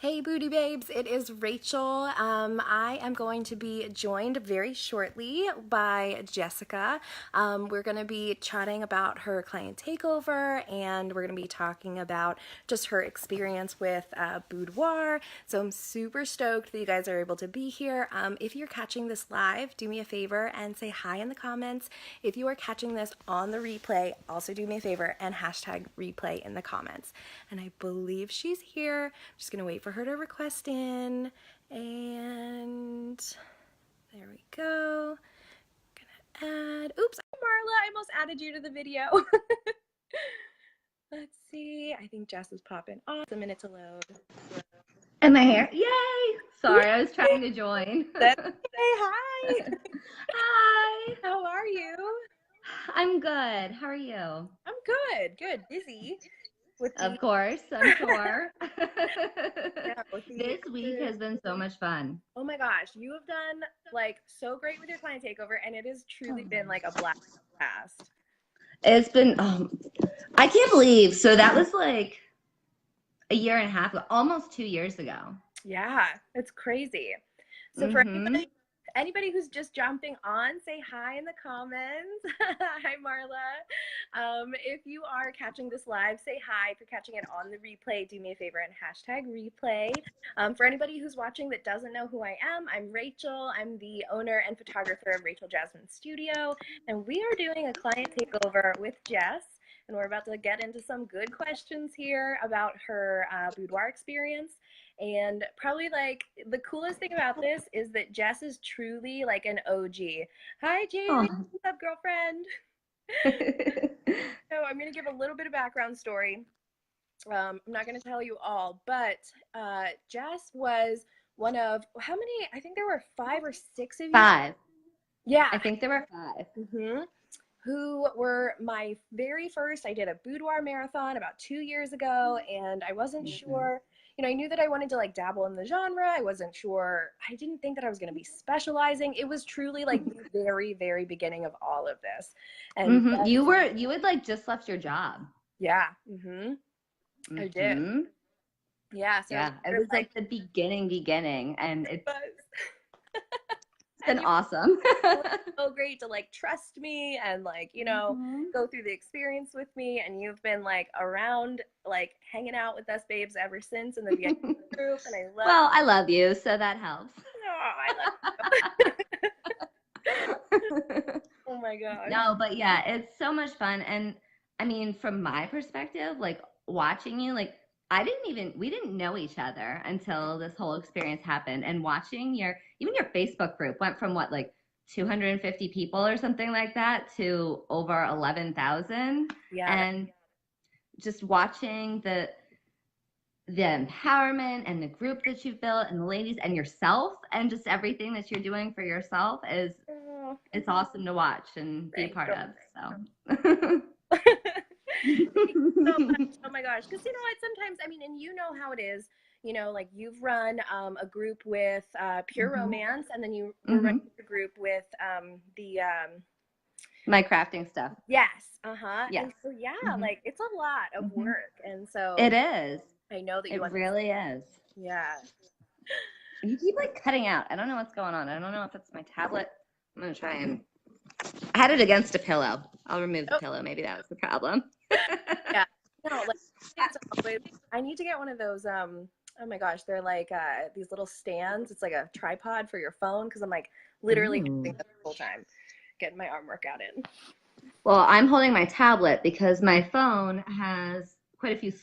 Hey Booty Babes, it is Rachel. I am going to be joined very shortly by Jessica. We're going to be chatting about her client takeover and we're going to be talking about just her experience with Boudoir. So I'm super stoked that you guys are able to be here. If you're catching this live, do me a favor and say hi in the comments. If you are catching this on the replay, also do me a favor and hashtag replay in the comments. And I believe she's here. I'm just going to wait for her to request in, and there we go. Gonna add, oops, Marla, I almost added you to the video. Let's see, I think Jess is popping off. A minute to load. Am I here? Yay! Sorry, I was trying to join. That's okay. Hi. Hi. How are you? I'm good. How are you? I'm good. Good. Busy. Of course, I'm sure. Yeah, This week has been so much fun. Oh my gosh, you have done like so great with your client takeover, and it has truly been like a blast past. It's been, I can't believe. So that was like a year and a half, almost 2 years ago. Yeah, it's crazy. So for anybody who's just jumping on, say hi in the comments. Hi, Marla. If you are catching this live, say hi. If you're catching it on the replay, do me a favor and hashtag replay. For anybody who's watching that doesn't know who I am, I'm Rachel. I'm the owner and photographer of Jasmine Studio, and we are doing a client takeover with Jess. And we're about to get into some good questions here about her boudoir experience. And probably like the coolest thing about this is that Jess is truly like an OG. Hi, Jamie. What's up, girlfriend? So I'm going to give a little bit of background story. I'm not going to tell you all, but Jess was one of, how many? I think there were 5 or 6 of you. 5. Yeah. I think there were 5. Who were my very first. I did a boudoir marathon about 2 years ago, and I wasn't sure. You know, I knew that I wanted to like dabble in the genre. I wasn't sure. I didn't think that I was going to be specializing. It was truly like the very, very beginning of all of this. And you had like just left your job. Yeah. I did. Yeah. So yeah, it was like the beginning, and it's been and awesome. So great to like trust me and like, you know, go through the experience with me, and you've been like around, like hanging out with us babes ever since in the VIP group, and I love Well, I love you, so that helps. Oh, I love you. Oh my gosh. No, but yeah, it's so much fun. And I mean, from my perspective, like watching you, like we didn't know each other until this whole experience happened. And watching even your Facebook group went from what, like 250 people or something like that to over 11,000. Yeah. And just watching the empowerment and the group that you've built and the ladies and yourself and just everything that you're doing for yourself it's awesome to watch and be a part of. So so much. Oh my gosh. Because you know what, sometimes, I mean, and you know how it is, you know, like you've run a group with Pure Romance, and then you were running a group with my crafting stuff. Yes. Yes. And so yeah, like it's a lot of work. And so it is. I know that you really is. Yeah. You keep like cutting out. I don't know what's going on. I don't know if it's my tablet. I'm gonna try and I had it against a pillow. I'll remove the pillow. Maybe that was the problem. Yeah. No, like I need to get one of those oh my gosh, they're like these little stands. It's like a tripod for your phone, because I'm like literally doing this the whole time, getting my arm workout in. Well, I'm holding my tablet because my phone has quite a few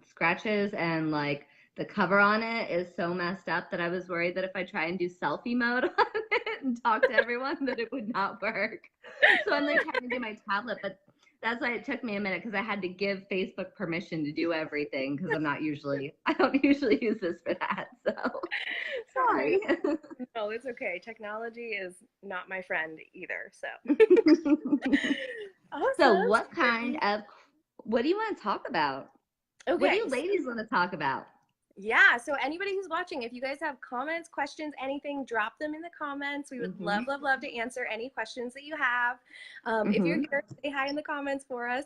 scratches, and like the cover on it is so messed up that I was worried that if I try and do selfie mode on it and talk to everyone that it would not work. So I'm like trying to do my tablet, but that's why it took me a minute, because I had to give Facebook permission to do everything, because I don't usually use this for that. So sorry. No, it's okay. Technology is not my friend either. So awesome. So what do you want to talk about? Okay. What do you ladies want to talk about? Yeah, so anybody who's watching, if you guys have comments, questions, anything, drop them in the comments. We would love to answer any questions that you have. If you're here, say hi in the comments for us.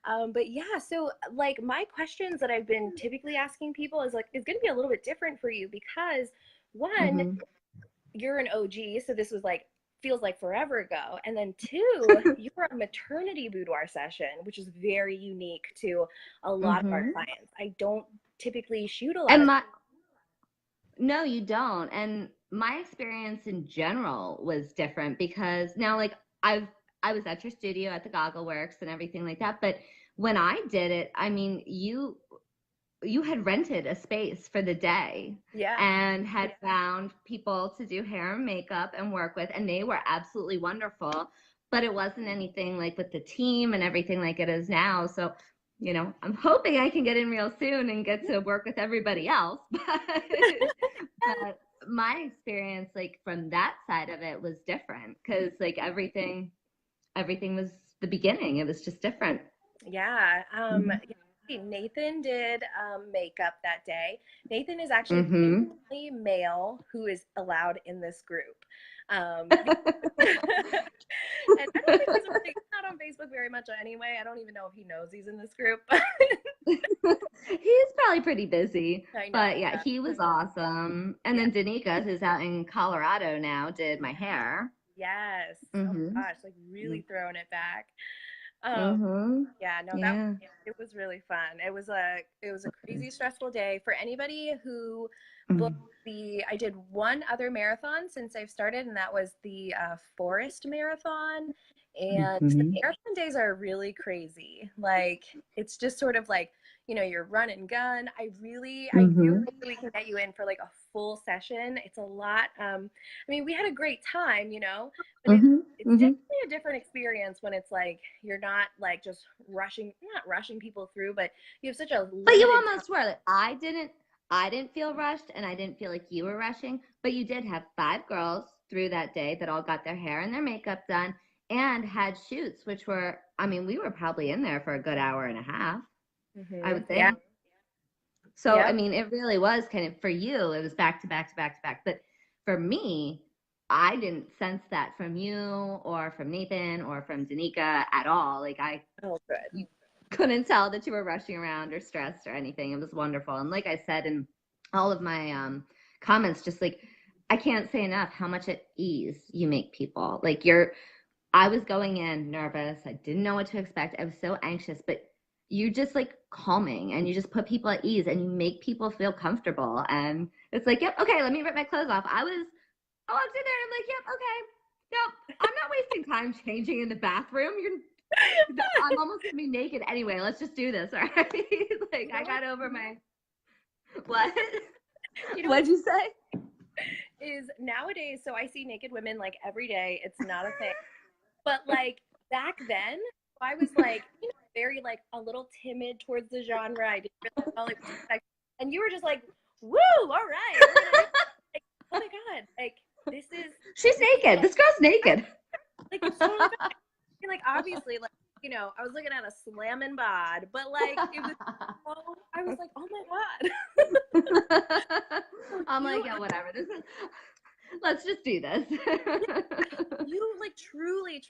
But yeah, so like my questions that I've been typically asking people is going to be a little bit different for you because one, Mm-hmm. you're an OG, so this was like feels like forever ago. And then two, you're a maternity boudoir session, which is very unique to a lot of our Mm-hmm. clients. I don't typically shoot a lot And of. my No, you don't. And my experience in general was different because now, like, I was at your studio at the Goggle Works and everything like that. But when I did it, I mean, you had rented a space for the day Yeah. and had found people to do hair and makeup and work with, and they were absolutely wonderful. But it wasn't anything like with the team and everything like it is now. So, I'm hoping I can get in real soon and get to work with everybody else. But my experience, like from that side of it, was different because like everything was the beginning. It was just different. Yeah. Mm-hmm. Yeah, Nathan did makeup that day. Nathan is actually the Mm-hmm. only male who is allowed in this group. Um, and I don't think he's not on Facebook very much anyway. I don't even know if he knows he's in this group. He's probably pretty busy, I know. but yeah, he was awesome. And Yeah. then Danica, who's out in Colorado now, did my hair. Yes. Oh Mm-hmm. my gosh, like really throwing it back. Um, Mm-hmm. yeah, no, that Yeah. it was really fun. It was a crazy stressful day for anybody who booked Mm-hmm. I did one other marathon since I've started, and that was the Forest Marathon. And the Mm-hmm. marathon days are really crazy. Like it's just sort of like, you're run and gun. I really Mm-hmm. hope that we can get you in for like a full session. It's a lot. I mean, we had a great time, but it's Mm-hmm. definitely a different experience when it's like you're not like just not rushing people through, but you have such a But you limited time. almost were. Like, I didn't feel rushed and I didn't feel like you were rushing, but you did have five girls through that day that all got their hair and their makeup done and had shoots, which were, I mean, we were probably in there for a good hour and a half, I would Yeah. think. So, I Yep. mean, it really was kind of for you, it was back to back to back to back. But for me, I didn't sense that from you or from Nathan or from Danica at all. Like I Oh, good. you couldn't tell that you were rushing around or stressed or anything. It was wonderful. And like I said in all of my comments, just like I can't say enough how much at ease you make people. I was going in nervous. I didn't know what to expect. I was so anxious, but you just like calming and you just put people at ease and you make people feel comfortable. And it's like, yep, okay, let me rip my clothes off. I walked in there and I'm like, yep, okay, yep, I'm not wasting time changing in the bathroom. I'm almost gonna be naked anyway. Let's just do this, all right? Like You know I what? got over my what? You know what What'd you say? is nowadays? So I see naked women like every day. It's not a thing. But like back then, I was like, very like a little timid towards the genre. I didn't really know like what to expect. And you were just like, woo, all right, we're gonna do like, oh my god, like She's this is naked. This girl's I naked. like it's totally fine. And, like obviously like I was looking at a slamming bod, but like it was I was like, oh my god. So I'm like, yeah, whatever. Let's just do this. you like truly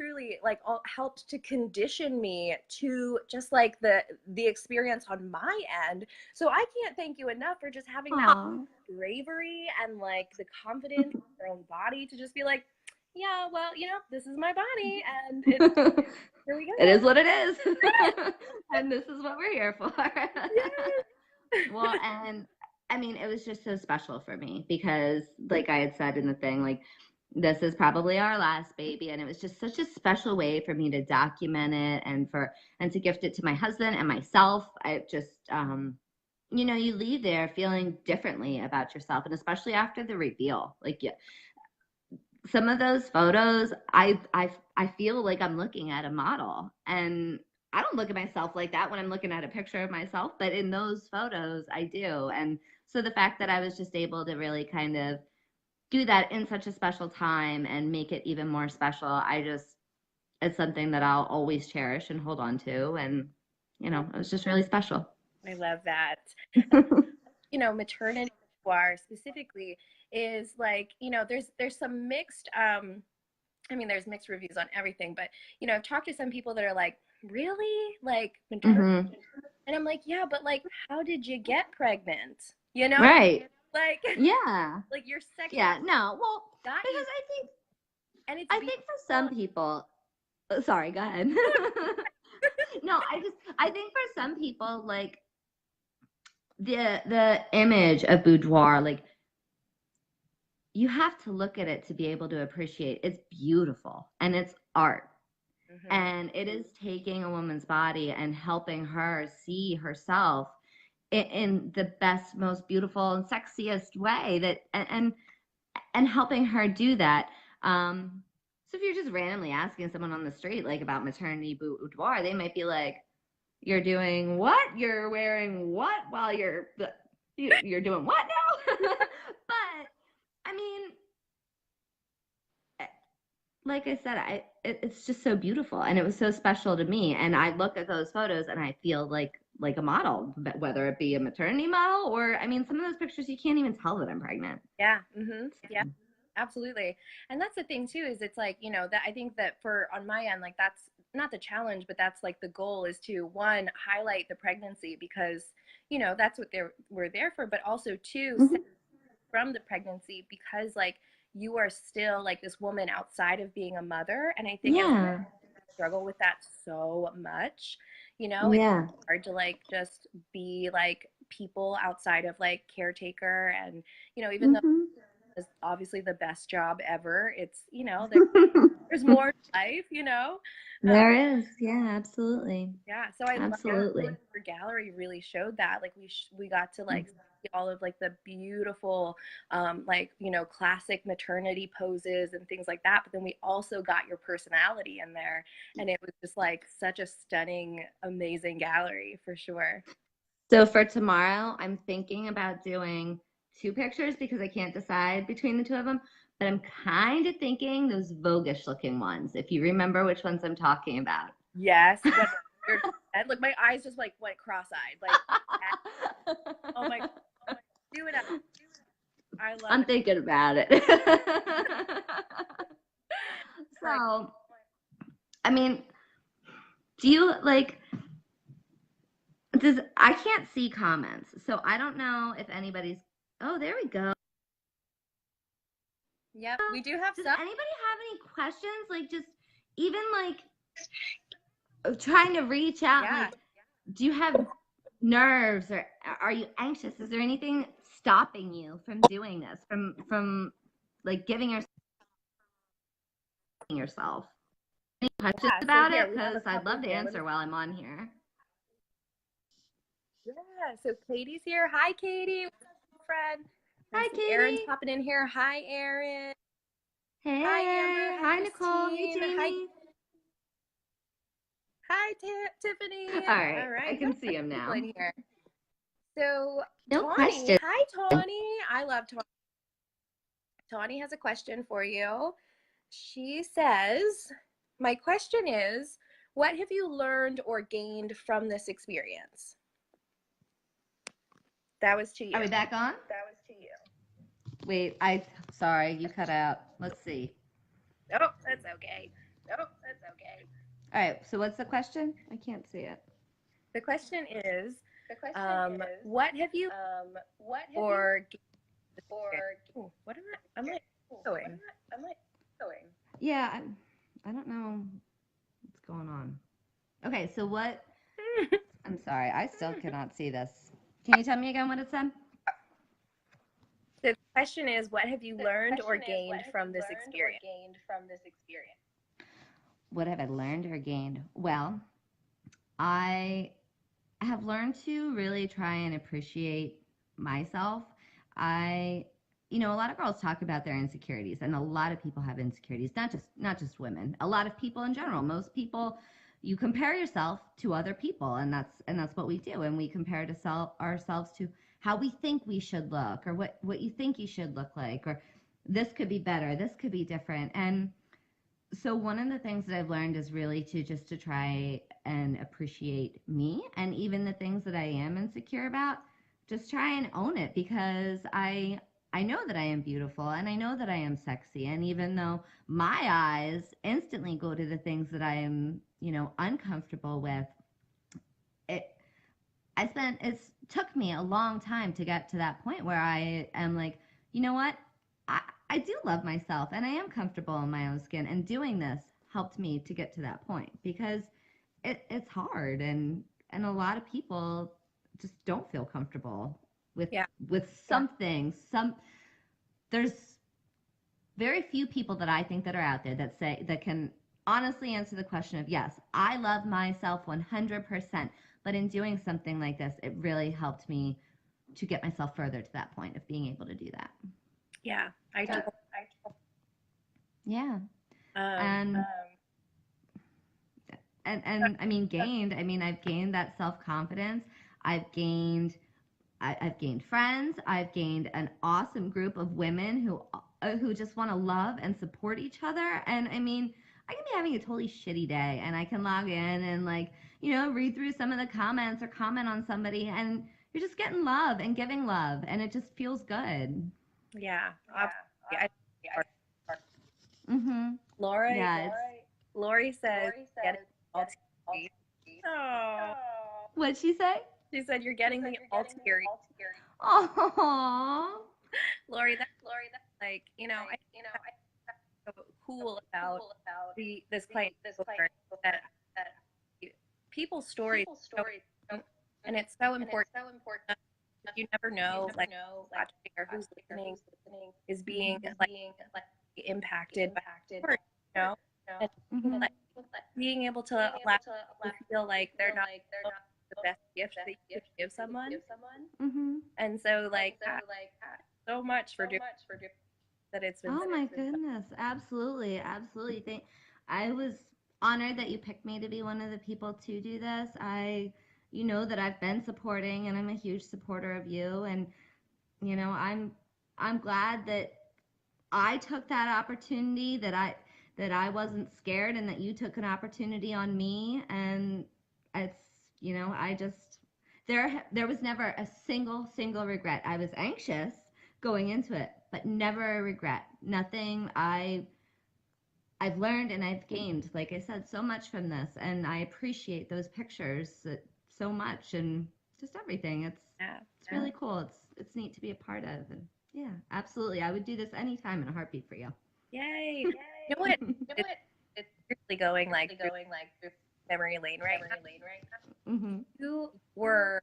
like helped to condition me to just like the experience on my end, so I can't thank you enough for just having that Aw. bravery and like the confidence in your own body to just be like, yeah, well, this is my body and it's here we It go. is what it is. And this is what we're here for. Well, and I mean, it was just so special for me because, like I had said in the thing, like, this is probably our last baby. And it was just such a special way for me to document it and to gift it to my husband and myself. I just, you leave there feeling differently about yourself. And especially after the reveal, like, yeah, some of those photos, I feel like I'm looking at a model, and I don't look at myself like that when I'm looking at a picture of myself, but in those photos, I do. And so the fact that I was just able to really kind of do that in such a special time and make it even more special, it's something that I'll always cherish and hold on to. And, it was just really special. I love that. Maternity boudoir specifically is like, there's some mixed I mean, there's mixed reviews on everything, but I've talked to some people that are like, really? Like maternity? Hmm. And I'm like, yeah, but like, how did you get pregnant? You know, Right. like, Yeah. like your sexuality Yeah. No. Well, got you, because and it's I think for some beautiful. people, sorry, go ahead. No, I think for some people, like the image of boudoir, like you have to look at it to be able to appreciate it's beautiful and it's art. Hmm. And it is taking a woman's body and helping her see herself in the best, most beautiful and sexiest way that and helping her do that. So if you're just randomly asking someone on the street like about maternity boudoir, they might be like, "You're doing what? You're wearing what while you're doing what now?" But I mean, like I said, it's just so beautiful, and it was so special to me. And I look at those photos, and I feel like a model, whether it be a maternity model or, I mean, some of those pictures you can't even tell that I'm pregnant. Yeah. Hmm. Yeah. Absolutely. And that's the thing too, is it's like, that I think that for on my end, like that's not the challenge, but that's like the goal is to one, highlight the pregnancy because, that's what we're there for, but also two, Hmm. from the pregnancy because like you are still like this woman outside of being a mother. And I think as Yeah, struggle with that so much, it's yeah. hard to like just be like people outside of like caretaker and, even though Hmm. it's obviously the best job ever, it's, there's more to life, uh, There is, yeah, absolutely, yeah, so I love absolutely. like your gallery really showed that. Like we got to like see all of like the beautiful like, classic maternity poses and things like that, but then we also got your personality in there and it was just like such a stunning, amazing gallery for sure. So for tomorrow, I'm thinking about doing two pictures because I can't decide between the two of them. But I'm kind of thinking those voguish looking ones, if you remember which ones I'm talking about. Yes, what you're and look, my eyes just like went cross-eyed. Like, oh my, do it up. I love I'm it. thinking about it. Like, So, I mean, do you like, I can't see comments, so I don't know if anybody's, oh, there we go. yep, we do have Does some. anybody have any questions? Like, just even like trying to reach out and Yeah. like, do you have nerves or are you anxious? Is there anything stopping you from doing this? From like giving yourself? Any questions Yeah. So about here it? we have a Because I'd couple love to here. Let me. answer while I'm on here. Yeah. So Katie's here. Hi, Katie. What's up, friend? I Hi, see Erin's Katie. popping in here. Hi, Erin. Hi, Amber. Hey. Hi, Hi, Nicole. Hey, Christine. Hi, Jamie. hi, Tiffany. All right, All I right. We have can a see bunch him of people now. in here. So No Tawny. question. Hi, Tawny. I love Tawny. Tawny has a question for you. She says, my question is, what have you learned or gained from this experience? That was to Are you. we back on? That was to you. Wait, sorry, you cut out. Let's see. Oh, that's okay. Oh, that's okay. All right, so what's the question? I can't see it. The question is, The question is, what have you what have you or or ooh, what am I? I'm like going. I'm like going? Yeah, I don't know what's going on. Okay, so what? I'm sorry, I still cannot see this. Can you tell me again what it said? The question is, what have you The learned or question is, what gained have you from this learned or experience? gained from this experience? What have I learned or gained? Well, I have learned to really try and appreciate myself. I a lot of girls talk about their insecurities, and a lot of people have insecurities, not just women. A lot of people in general. Most people, you compare yourself to other people, and that's what we do, and we compare ourselves to how we think we should look, or what you think you should look like, or this could be better, this could be different. And so one of the things that I've learned is really to try and appreciate me, and even the things that I am insecure about, just try and own it, because I know that I am beautiful, and I know that I am sexy, and even though my eyes instantly go to the things that I am, uncomfortable with, it it's took me a long time to get to that point where I am like, you know what? I do love myself and I am comfortable in my own skin, and doing this helped me to get to that point, because it's hard, and a lot of people just don't feel comfortable with Yeah. something. There's very few people that I think that are out there that can honestly answer the question of, yes, I love myself 100%, but in doing something like this, it really helped me to get myself further to that point of being able to do that. Yeah. Yeah. Um, And I mean, I've gained that self-confidence. I've gained I've gained friends. I've gained an awesome group of women who just want to love and support each other. And I mean, I can be having a totally shitty day, and I can log in and, like, read through some of the comments or comment on somebody, and you're just getting love and giving love, and it just feels good. yeah. Absolutely. Mhm. Lori, Yeah. Lori says, getting all teary. Oh, What'd she say? she said you're getting me all teary. Oh. Lori, that's like, I think that's so cool about this client over, that people's stories are so important, and it's so important. You never know, like, watching or who's listening is being like impacted by work, and Mhm. like being able to allow people to feel like they're not the best gift that you could give someone. Mhm. And so, like, so much for doing that. It's been Oh my goodness, absolutely, absolutely. I was honored that you picked me to be one of the people to do this. You know that I've been supporting, and I'm a huge supporter of you, and I'm glad that I took that opportunity, that I wasn't scared, and that you took an opportunity on me, and it's I just there was never a single regret. I was anxious going into it, but never a regret. Nothing. I've learned and I've gained, like I said, so much from this, and I appreciate those pictures so much, and just everything. It's really cool. It's neat to be a part of, and yeah, absolutely. I would do this anytime in a heartbeat for you. yay. You know what? It's seriously going like through memory lane right now. Mm-hmm. You were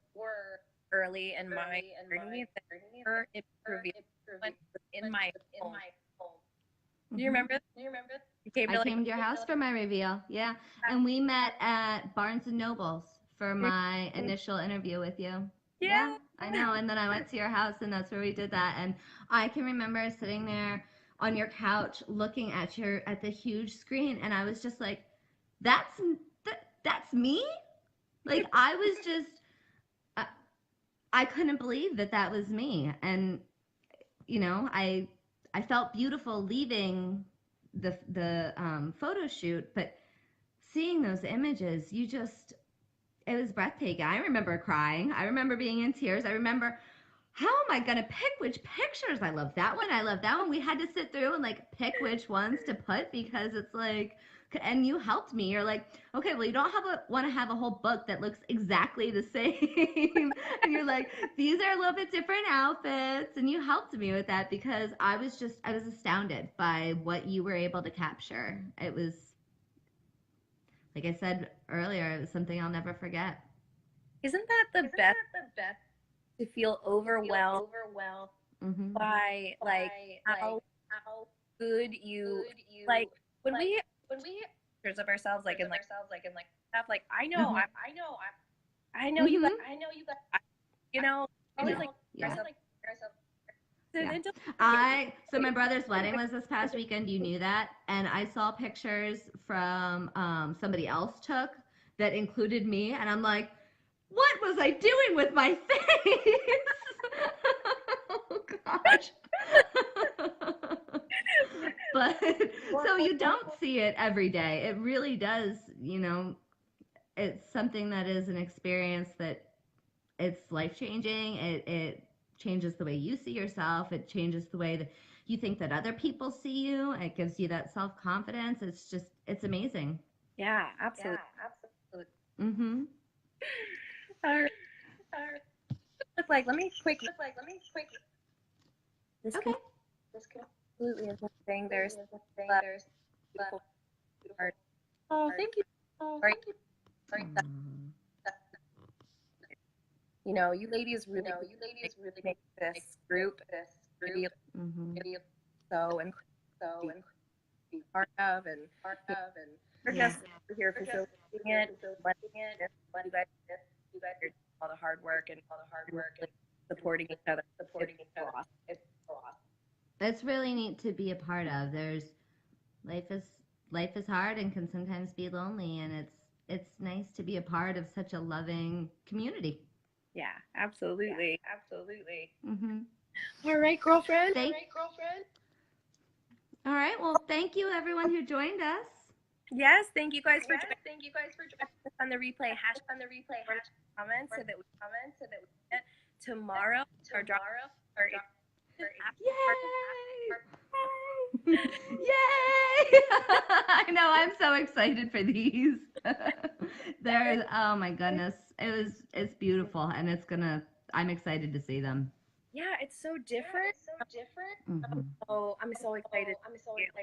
early in my journey that were improving in my home. Do you Mm-hmm. remember? You came I to like, came to your house for my reveal, yeah, and we met at Barnes and Nobles for my initial interview with you. Yeah, yeah. I know. And then I went to your house, and that's where we did that. And I can remember sitting there on your couch looking at the huge screen, and I was just like, "That's that's me." Like, I was just I couldn't believe that was me, and I felt beautiful leaving the photo shoot, but seeing those images, it was breathtaking. I remember crying. I remember being in tears. I remember, how am I gonna pick which pictures? I love that one. I love that one. We had to sit through and, like, pick which ones to put, because it's like, and you helped me. You're like, okay, well, you don't want to have a whole book that looks exactly the same. And you're like, these are a little bit different outfits, and you helped me with that, because I was astounded by what you were able to capture. It was, like I said earlier, it was something I'll never forget. Isn't that the best, to feel overwhelmed Mm-hmm. by, like, how good you, like, when we have pictures of ourselves, like, in like stuff, like, Mm-hmm. I know you guys, Mm-hmm. always Yeah. like Yeah. ourselves. Yeah. Until So my brother's wedding was this past weekend. You knew that. And I saw pictures from somebody else took that included me. And I'm like, what was I doing with my face? Oh, gosh. But so you don't see it every day. It really does, it's something that is an experience that it's life changing. It changes the way you see yourself. It changes the way that you think that other people see you. It gives you that self confidence. It's amazing. Yeah, absolutely. Mm-hmm. All right. Look like, let me quickly, this Okay. completely is amazing. There's a beautiful art. Oh, thank you. Right. You know, you ladies really make this group really Mm-hmm. so incredible to be part of, and you know, we're Yeah. just here facilitating it, letting you guys do all the hard work and really supporting each other. It's so awesome. It's really neat to be a part of. There's life is life is hard and can sometimes be lonely, and it's nice to be a part of such a loving community. Yeah, absolutely. Mm-hmm. All right, girlfriend. Thank. All right. Well, thank you everyone who joined us. Yes, thank you guys for joining us on the replay. Hashtag comments so that we get tomorrow our drop our Yay! Yay! I know. I'm so excited for these. There's. Oh my goodness. It's beautiful, and it's gonna. I'm excited to see them. yeah, it's so different. Mm-hmm. So I'm so excited to see how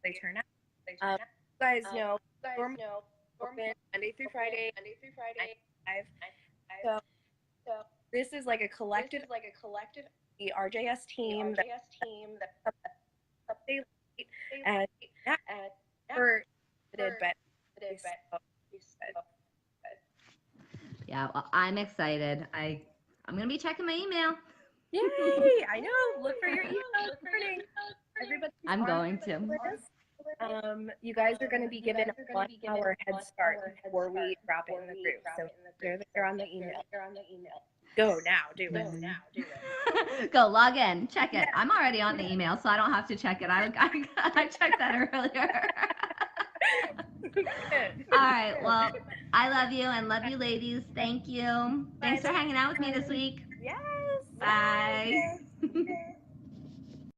they turn out. You guys know we're open Monday through Friday, 9 to 5. So this is like a collective, the RJS team that stay late, and yeah, we're excited, but we so good. Yeah. Well, I'm excited. I'm gonna be checking my email. Yay! I know. Look for your email this morning. Everybody who's I'm on going to. this, you guys are going to be given a 1 hour head start before we drop it in the group. So they're there on the email. Go now, do it. Go log in, check it. I'm already on the email, so I don't have to check it. I checked that earlier. All right. Well, I love you and love you, ladies. Thank you. Thanks for hanging out with me this week. Yes. Bye.